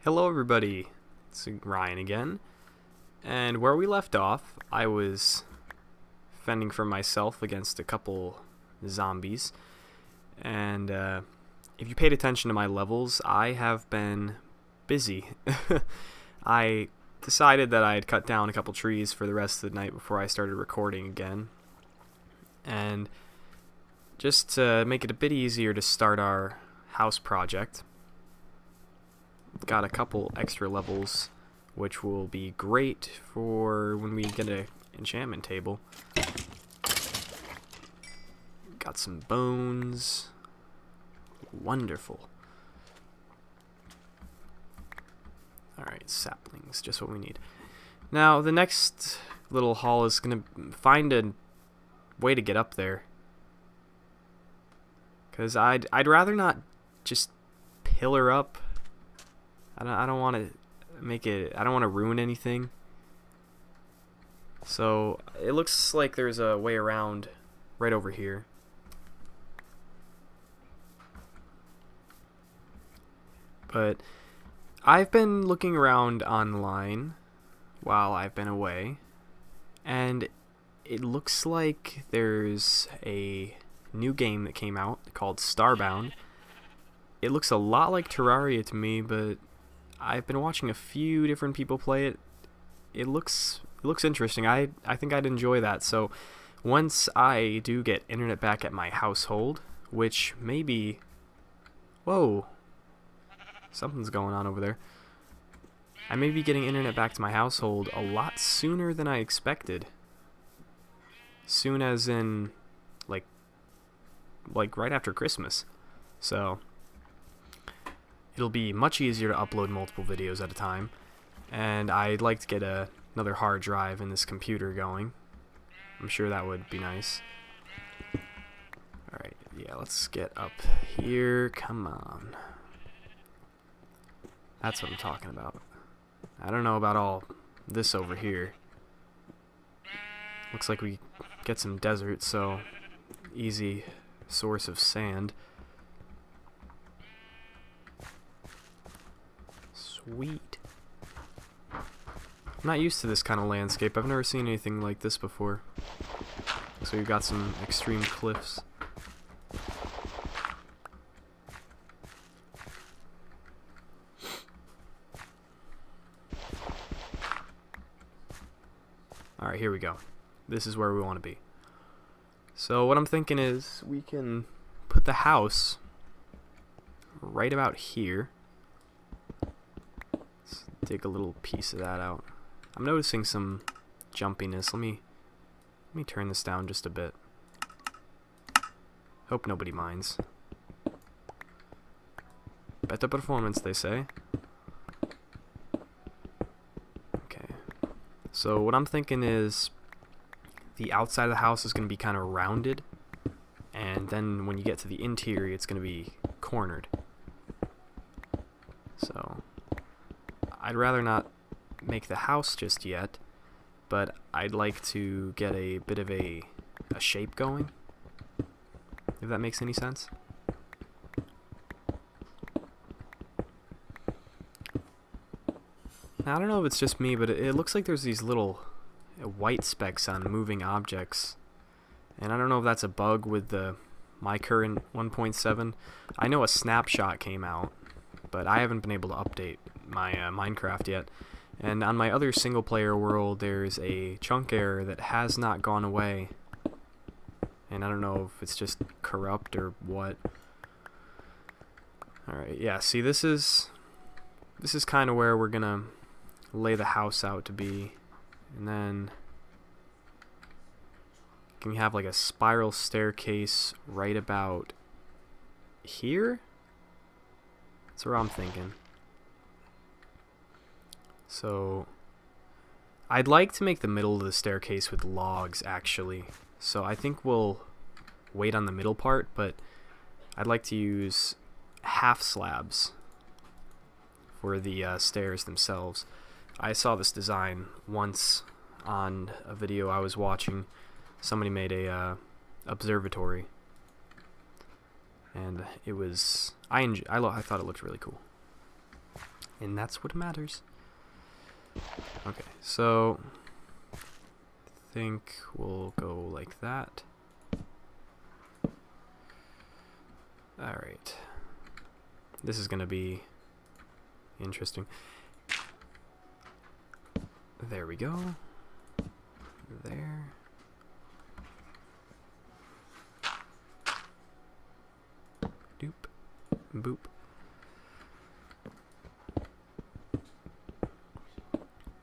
Hello everybody, it's Ryan again, and where we left off, I was fending for myself against a couple zombies, and if you paid attention to my levels, I have been busy. I decided that I'd cut down a couple trees for the rest of the night before I started recording again, and just to make it a bit easier to start our house project, got a couple extra levels which will be great for when we get an enchantment table. Got some bones. Wonderful. Alright, saplings, just what we need. Now the next little haul is gonna find a way to get up there, because I'd rather not just pillar up. I don't want to make it, I don't want to ruin anything. So it looks like there's a way around right over here. But I've been looking around online while I've been away, and it looks like there's a new game that came out called Starbound. It looks a lot like Terraria to me, but I've been watching a few different people play it. It looks interesting. I think I'd enjoy that. So once I do get internet back at my household, which maybe, whoa, something's going on over there. I may be getting internet back to my household a lot sooner than I expected. Soon as in like right after Christmas. So it'll be much easier to upload multiple videos at a time, and I'd like to get another hard drive in this computer going. I'm sure that would be nice. Alright, yeah, let's get up here. Come on. That's what I'm talking about. I don't know about all this over here. Looks like we get some desert, so easy source of sand. Sweet. I'm not used to this kind of landscape. I've never seen anything like this before. So we've got some extreme cliffs. Alright, here we go. This is where we want to be. So what I'm thinking is we can put the house right about here. Let's dig a little piece of that out. I'm noticing some jumpiness. Let me turn this down just a bit. Hope nobody minds. Better performance, they say. Okay. So what I'm thinking is the outside of the house is going to be kind of rounded, and then when you get to the interior, it's going to be cornered. So I'd rather not make the house just yet, but I'd like to get a bit of a shape going, if that makes any sense. Now, I don't know if it's just me, but it looks like there's these little white specks on moving objects, and I don't know if that's a bug with my current 1.7. I know a snapshot came out, but I haven't been able to update my Minecraft yet. And on my other single player world, there's a chunk error that has not gone away, and I don't know if it's just corrupt or what. Alright, yeah, see, this is kind of where we're gonna lay the house out to be, and then can we have like a spiral staircase right about here? That's where I'm thinking. So I'd like to make the middle of the staircase with logs, actually. So I think we'll wait on the middle part, but I'd like to use half slabs for the stairs themselves. I saw this design once on a video I was watching. Somebody made a observatory, and it was I thought it looked really cool. And that's what matters. Okay, so I think we'll go like that. Alright. This is gonna be interesting. There we go. There. Doop. Boop.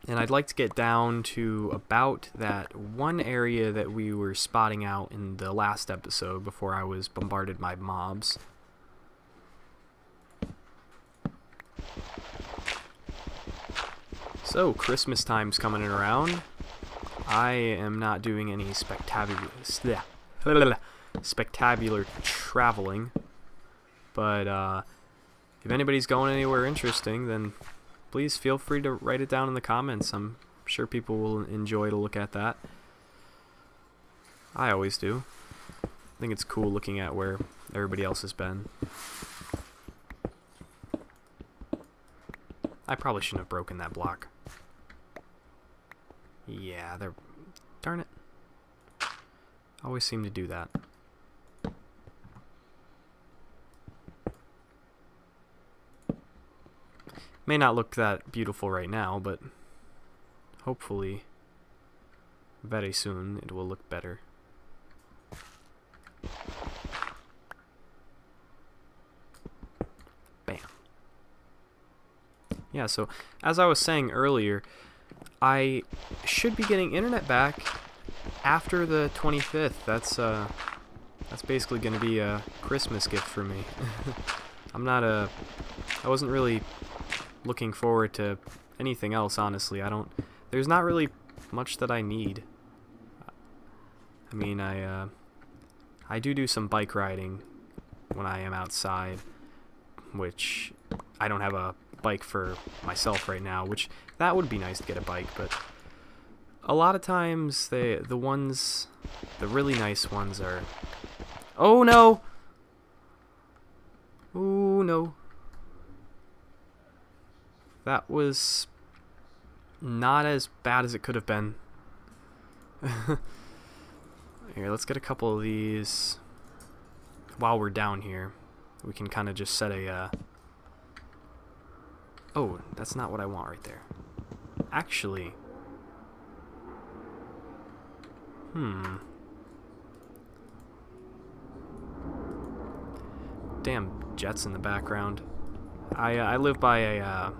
And I'd like to get down to about that one area that we were spotting out in the last episode before I was bombarded by mobs. So, Christmas time's coming around. I am not doing any spectacular traveling, but if anybody's going anywhere interesting, then please feel free to write it down in the comments. I'm sure people will enjoy to look at that. I always do. I think it's cool looking at where everybody else has been. I probably shouldn't have broken that block. Yeah, they're... Darn it. Always seem to do that. May not look that beautiful right now, but hopefully very soon it will look better. Bam. Yeah, so as I was saying earlier, I should be getting internet back after the 25th. That's basically going to be a Christmas gift for me. I wasn't really looking forward to anything else, honestly. There's not really much that I need. I mean, I do some bike riding when I am outside, which I don't have a bike for myself right now, which that would be nice to get a bike, but a lot of times the really nice ones are... Oh no! Oh no. That was not as bad as it could have been. Here, let's get a couple of these while we're down here. We can kind of just set a... Oh, that's not what I want right there. Actually... Damn jets in the background. I live by a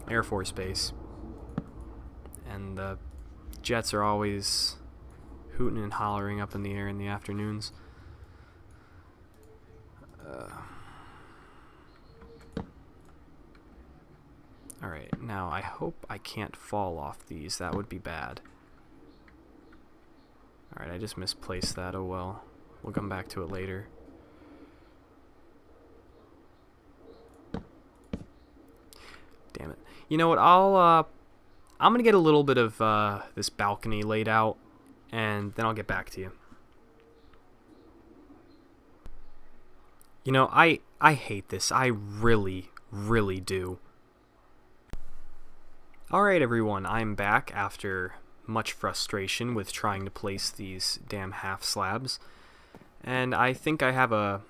Air Force base, and the jets are always hooting and hollering up in the air in the afternoons. Alright, now I hope I can't fall off these. That would be bad. Alright, I just misplaced that. Oh well. We'll come back to it later. Damn it. You know what? I'm gonna get a little bit of this balcony laid out, and then I'll get back to you. You know, I hate this. I really, really do. Alright everyone, I'm back after much frustration with trying to place these damn half slabs. And I think I have a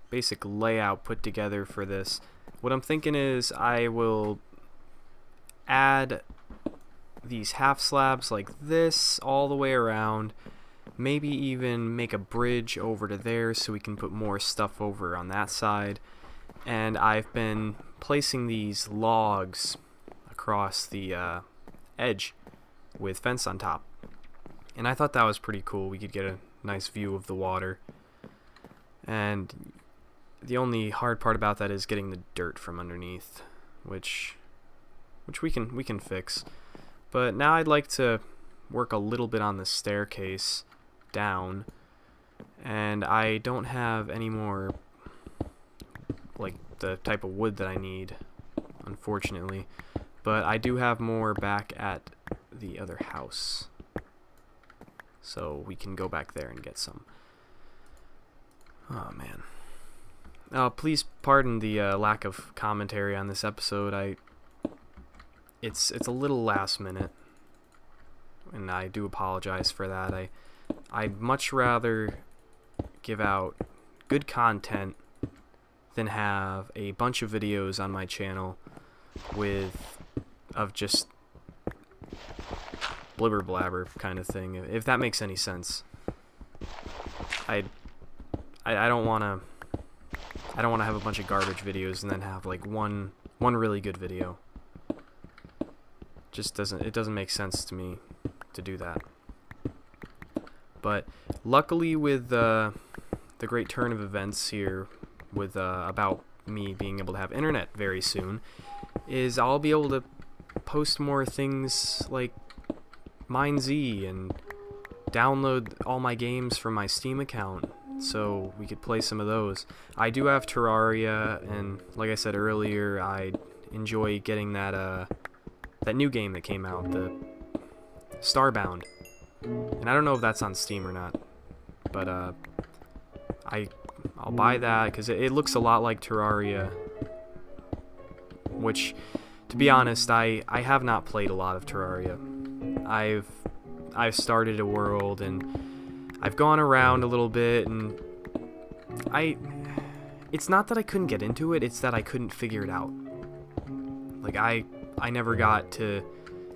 basic layout put together for this. What I'm thinking is I will add these half slabs like this all the way around. Maybe even make a bridge over to there so we can put more stuff over on that side. And I've been placing these logs across the edge with fence on top, and I thought that was pretty cool. We could get a nice view of the water, and the only hard part about that is getting the dirt from underneath, which we can fix. But now I'd like to work a little bit on the staircase down, and I don't have any more like the type of wood that I need, unfortunately. But I do have more back at the other house, so we can go back there and get some. Oh man. Please pardon the lack of commentary on this episode. it's a little last minute, and I do apologize for that. I'd much rather give out good content than have a bunch of videos on my channel of just blibber blabber kind of thing, if that makes any sense. I don't want to have a bunch of garbage videos and then have like one really good video. It doesn't make sense to me to do that. But luckily, with the great turn of events here, with about me being able to have internet very soon, is I'll be able to post more things like MineZ and download all my games from my Steam account, so we could play some of those. I do have Terraria, and like I said earlier, I enjoy getting that new game that came out, the Starbound. And I don't know if that's on Steam or not, but I'll buy that because it looks a lot like Terraria, which, to be honest, I have not played a lot of Terraria. I've started a world and I've gone around a little bit, and it's not that I couldn't get into it, it's that I couldn't figure it out. Like I never got to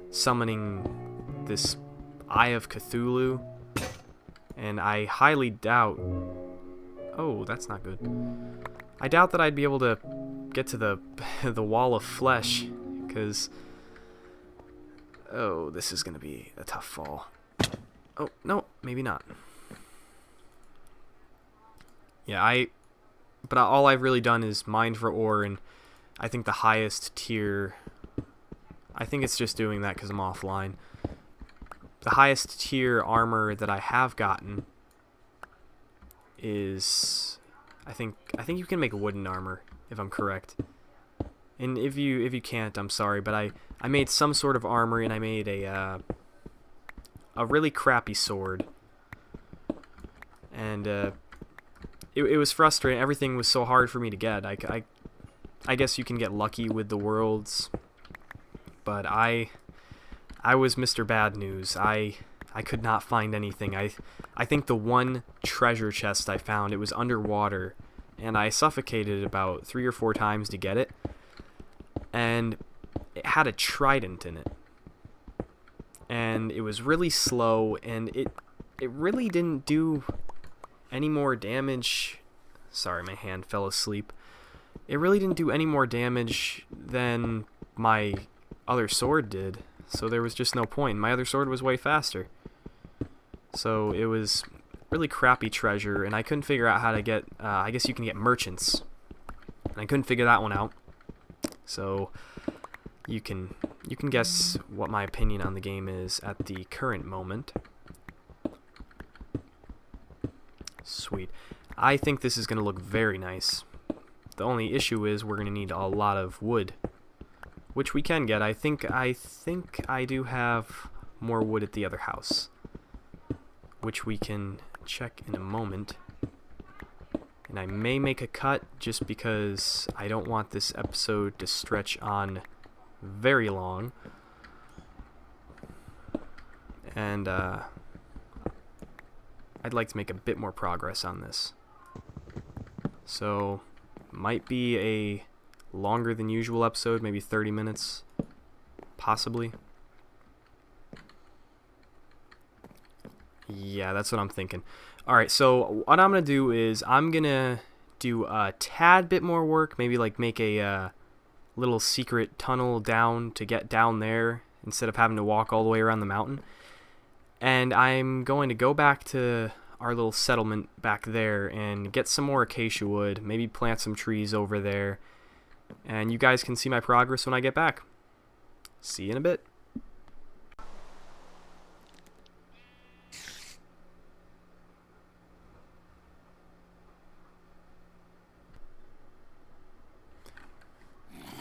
summoning this Eye of Cthulhu, and I highly doubt... Oh, that's not good. I doubt that I'd be able to get to the wall of flesh, because... Oh, this is going to be a tough fall. Oh, no, maybe not. Yeah, but all I've really done is mine for ore, and I think the highest tier... I think it's just doing that because I'm offline. The highest tier armor that I have gotten is... I think you can make wooden armor, if I'm correct. And if you can't, I'm sorry, but I made some sort of armor, and I made a really crappy sword. And it was frustrating. Everything was so hard for me to get. I guess you can get lucky with the worlds, but I was Mr. Bad News. I could not find anything. I think the one treasure chest I found, it was underwater, and I suffocated about 3 or 4 times to get it. And it had a trident in it. And it was really slow, and it really didn't do any more damage. Sorry, my hand fell asleep. It really didn't do any more damage than my other sword did. So there was just no point. My other sword was way faster. So it was really crappy treasure, and I couldn't figure out how to get... I guess you can get merchants. And I couldn't figure that one out. So you can guess what my opinion on the game is at the current moment. Sweet. I think this is going to look very nice. The only issue is we're going to need a lot of wood, which we can get. I think I do have more wood at the other house, which we can check in a moment. And I may make a cut just because I don't want this episode to stretch on very long. And I'd like to make a bit more progress on this. So, might be a longer than usual episode, maybe 30 minutes, possibly. Yeah, that's what I'm thinking. Alright, so what I'm going to do is I'm going to do a tad bit more work, maybe like make a little secret tunnel down to get down there instead of having to walk all the way around the mountain. And I'm going to go back to our little settlement back there and get some more acacia wood, maybe plant some trees over there, and you guys can see my progress when I get back. See you in a bit.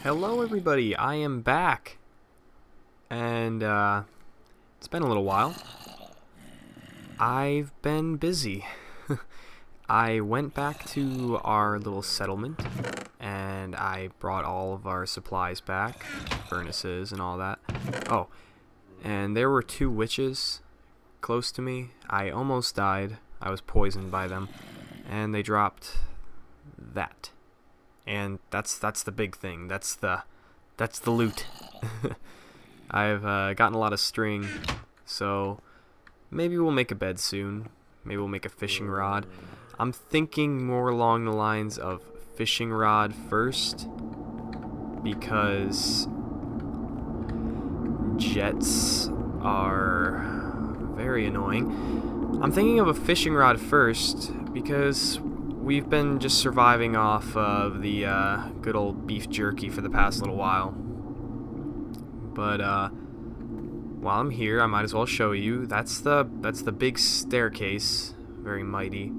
Hello everybody, I am back, and it's been a little while. I've been busy. I went back to our little settlement, and I brought all of our supplies back, furnaces and all that. Oh, and there were 2 witches close to me. I almost died. I was poisoned by them, and they dropped that. And that's the big thing. That's the loot. I've gotten a lot of string, so maybe we'll make a bed soon. Maybe we'll make a fishing rod. I'm thinking more along the lines of fishing rod first, because jets are very annoying. I'm thinking of a fishing rod first because we've been just surviving off of the good old beef jerky for the past little while. But while I'm here, I might as well show you. That's the big staircase, very mighty.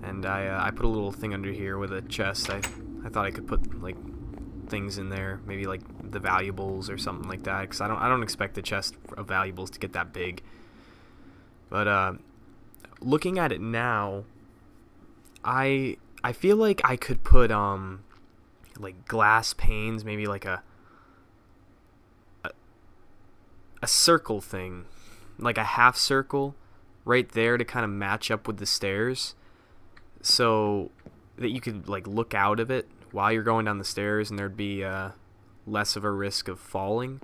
And I put a little thing under here with a chest. I thought I could put like things in there, maybe like the valuables or something like that, because I don't expect the chest of valuables to get that big. But looking at it now, I feel like I could put like glass panes, maybe like a circle thing, like a half circle right there to kind of match up with the stairs, so that you could like look out of it while you're going down the stairs, and there'd be less of a risk of falling.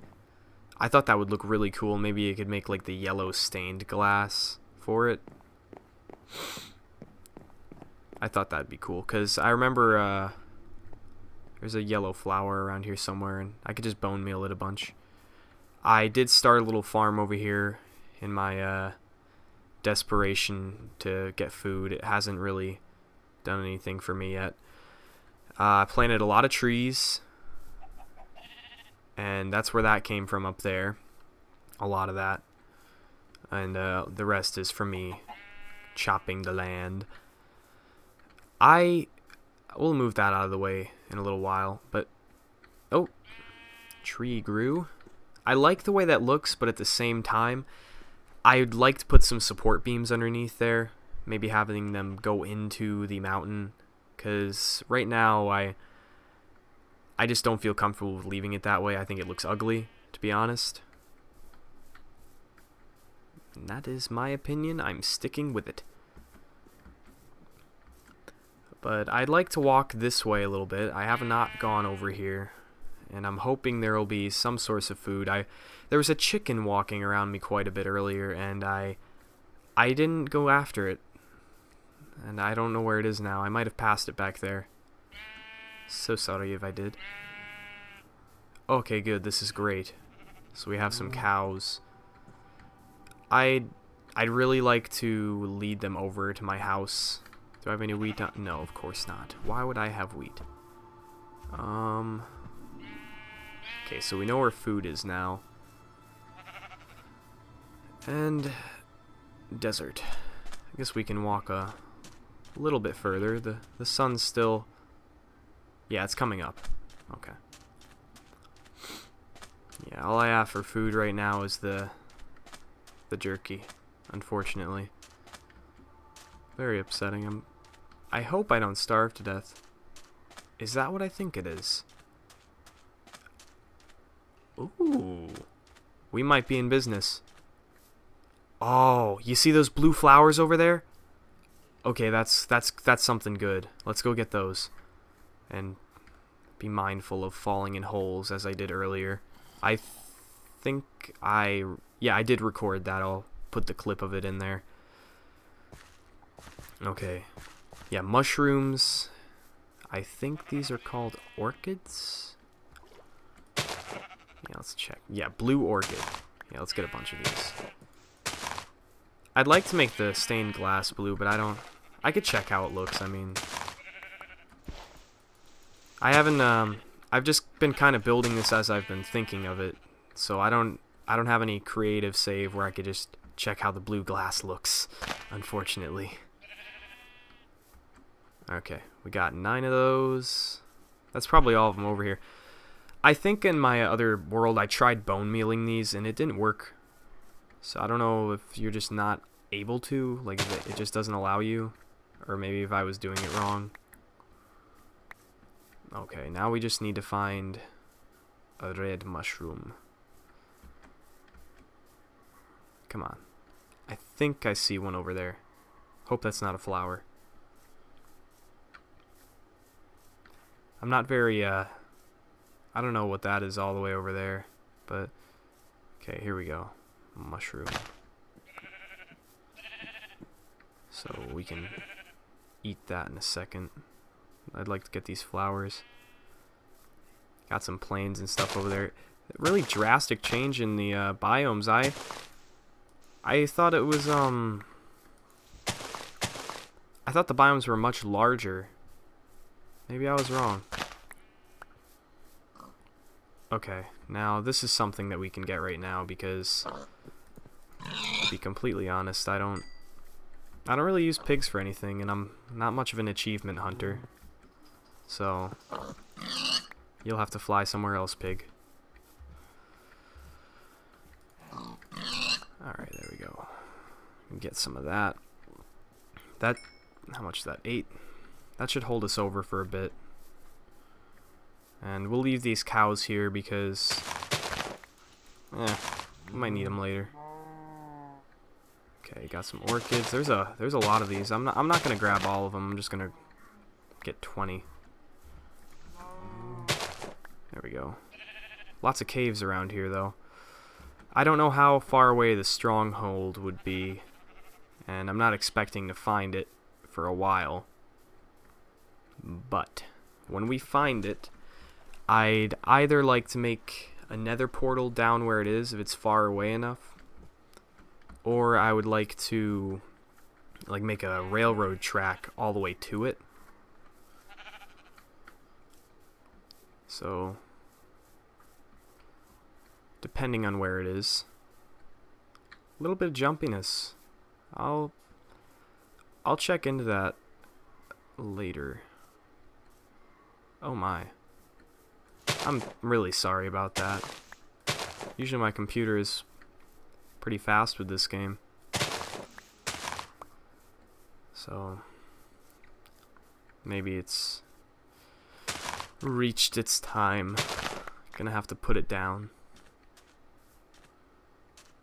I thought that would look really cool. Maybe you could make like the yellow stained glass for it. I thought that'd be cool, because I remember there's a yellow flower around here somewhere, and I could just bone meal it a bunch. I did start a little farm over here in my desperation to get food. It hasn't really done anything for me yet. I planted a lot of trees, and that's where that came from up there. A lot of that. And the rest is from me chopping the land. I will move that out of the way in a little while, but oh, tree grew. I like the way that looks, but at the same time, I'd like to put some support beams underneath there, maybe having them go into the mountain, because right now I just don't feel comfortable with leaving it that way. I think it looks ugly, to be honest. And that is my opinion. I'm sticking with it. But I'd like to walk this way a little bit. I have not gone over here, and I'm hoping there will be some source of food. There was a chicken walking around me quite a bit earlier, and I didn't go after it. And I don't know where it is now. I might have passed it back there. So sorry if I did. Okay, good. This is great. So we have some cows. I'd really like to lead them over to my house. Do I have any wheat? No, of course not. Why would I have wheat? Okay, so we know where food is now. And desert. I guess we can walk a little bit further. The sun's still... Yeah, it's coming up. Okay. Yeah, all I have for food right now is the jerky, unfortunately. Very upsetting. I hope I don't starve to death. Is that what I think it is? Ooh. We might be in business. Oh, you see those blue flowers over there? Okay, that's something good. Let's go get those. And be mindful of falling in holes as I did earlier. I think yeah, I did record that. I'll put the clip of it in there. Okay. Yeah, mushrooms. I think these are called orchids. Yeah, let's check. Yeah, blue orchid. Yeah, let's get a bunch of these. I'd like to make the stained glass blue, but I could check how it looks. I mean, I haven't I've just been kind of building this as I've been thinking of it. So I don't have any creative save where I could just check how the blue glass looks, unfortunately. Okay, we got 9 of those. That's probably all of them over here. I think in my other world I tried bone mealing these and it didn't work. So I don't know if you're just not able to, like it just doesn't allow you, or maybe if I was doing it wrong. Okay, now we just need to find a red mushroom. Come on. I think I see one over there. Hope that's not a flower. I'm not very, I don't know what that is all the way over there, but, okay, here we go. Mushroom. So we can eat that in a second. I'd like to get these flowers. Got some plains and stuff over there. Really drastic change in the biomes. I thought it was I thought the biomes were much larger. Maybe I was wrong. Okay, now this is something that we can get right now because, to be completely honest, I don't really use pigs for anything, and I'm not much of an achievement hunter. So you'll have to fly somewhere else, pig. Alright, there we go. Get some of that. How much is that? 8. That should hold us over for a bit. And we'll leave these cows here because, we might need them later. Okay, got some orchids. There's a lot of these. I'm not gonna grab all of them. I'm just gonna get 20. There we go. Lots of caves around here, though. I don't know how far away the stronghold would be, and I'm not expecting to find it for a while. But when we find it, I'd either like to make a nether portal down where it is if it's far away enough, or I would like to make a railroad track all the way to it. So depending on where it is. A little bit of jumpiness. I'll check into that later. Oh my. I'm really sorry about that. Usually my computer is pretty fast with this game. So maybe it's reached its time. Gonna have to put it down.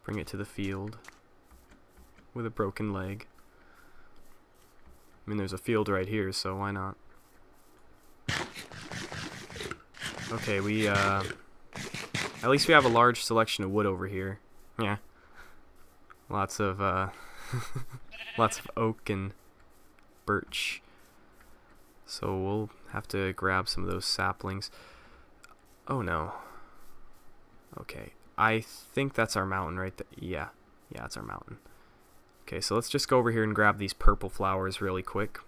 Bring it to the field with a broken leg. I mean, there's a field right here, so why not? Okay, we, at least we have a large selection of wood over here. Yeah. Lots of, lots of oak and birch. So we'll have to grab some of those saplings. Oh no. Okay. I think that's our mountain right there. Yeah, it's our mountain. Okay, so let's just go over here and grab these purple flowers really quick.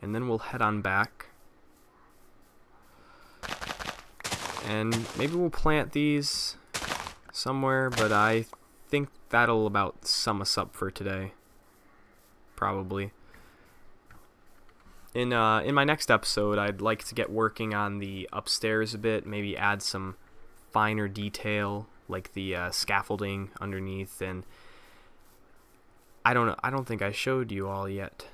And then we'll head on back. And maybe we'll plant these somewhere, but I think that'll about sum us up for today. Probably. In my next episode, I'd like to get working on the upstairs a bit, maybe add some finer detail, like the scaffolding underneath, and I don't think I showed you all yet.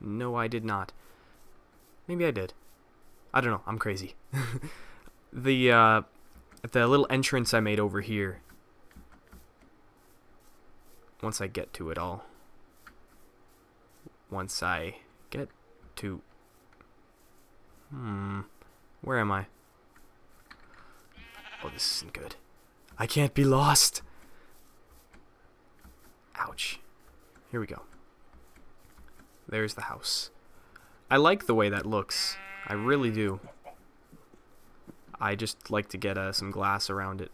No, I did not. Maybe I did. I don't know, I'm crazy. The little entrance I made over here, once I get to it all. Once I get to... Where am I? Oh, this isn't good. I can't be lost! Ouch. Here we go. There's the house. I like the way that looks. I really do. I just like to get some glass around it.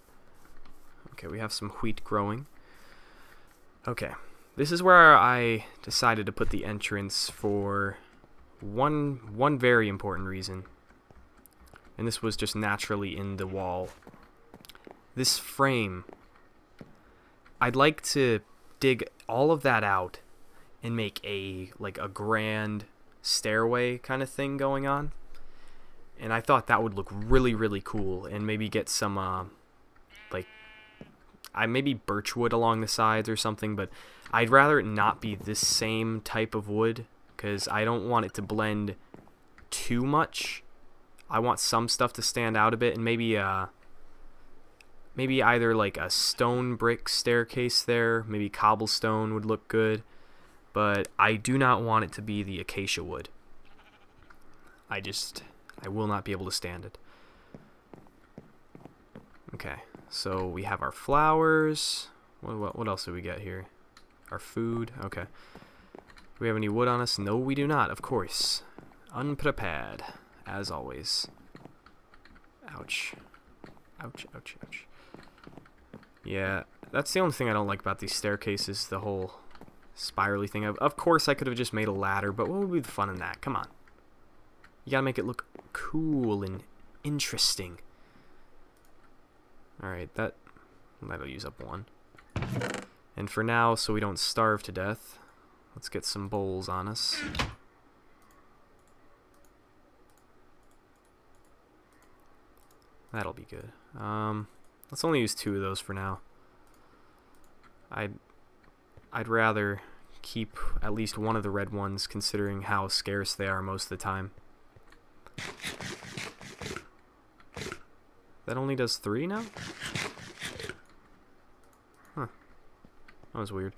Okay, we have some wheat growing. Okay. This is where I decided to put the entrance for one very important reason. And this was just naturally in the wall. This frame, I'd like to dig all of that out and make a grand stairway kind of thing going on. And I thought that would look really, really cool, and maybe get some maybe birch wood along the sides or something, but I'd rather it not be this same type of wood because I don't want it to blend too much. I want some stuff to stand out a bit, and maybe either like a stone brick staircase there, maybe cobblestone would look good, but I do not want it to be the acacia wood. I will not be able to stand it. Okay, so we have our flowers. What else do we get here? Our food. Okay. Do we have any wood on us? No, we do not, of course. Unprepared, as always. Ouch. Ouch, ouch, ouch. Yeah, that's the only thing I don't like about these staircases, the whole spirally thing. Of course, I could have just made a ladder, but what would be the fun in that? Come on. You gotta make it look cool and interesting. Alright, that'll use up one. And for now, so we don't starve to death, let's get some bowls on us. That'll be good. Let's only use 2 of those for now. I'd rather keep at least one of the red ones, considering how scarce they are most of the time. That only does 3 now? Huh. That was weird.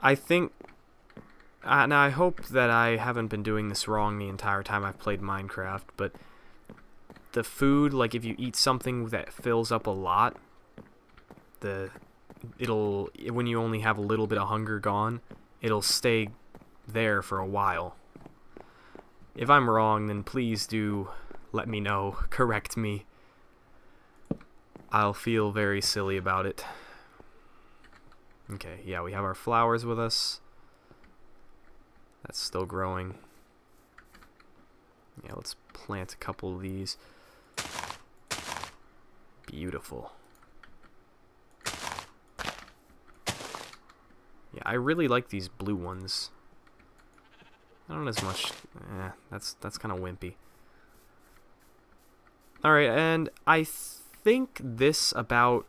I think... now, I hope that I haven't been doing this wrong the entire time I've played Minecraft, but the food, like if you eat something that fills up a lot, when you only have a little bit of hunger gone, it'll stay there for a while. If I'm wrong, then please do let me know, correct me. I'll feel very silly about it. Okay, yeah, we have our flowers with us. That's still growing. Yeah, let's plant a couple of these. Beautiful. Yeah, I really like these blue ones. I don't as much... that's kind of wimpy. Alright, and I think this about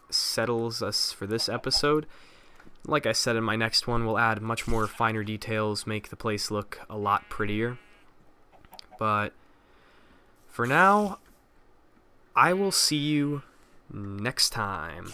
settles us for this episode. Like I said, in my next one, we'll add much more finer details, make the place look a lot prettier. But for now, I will see you next time.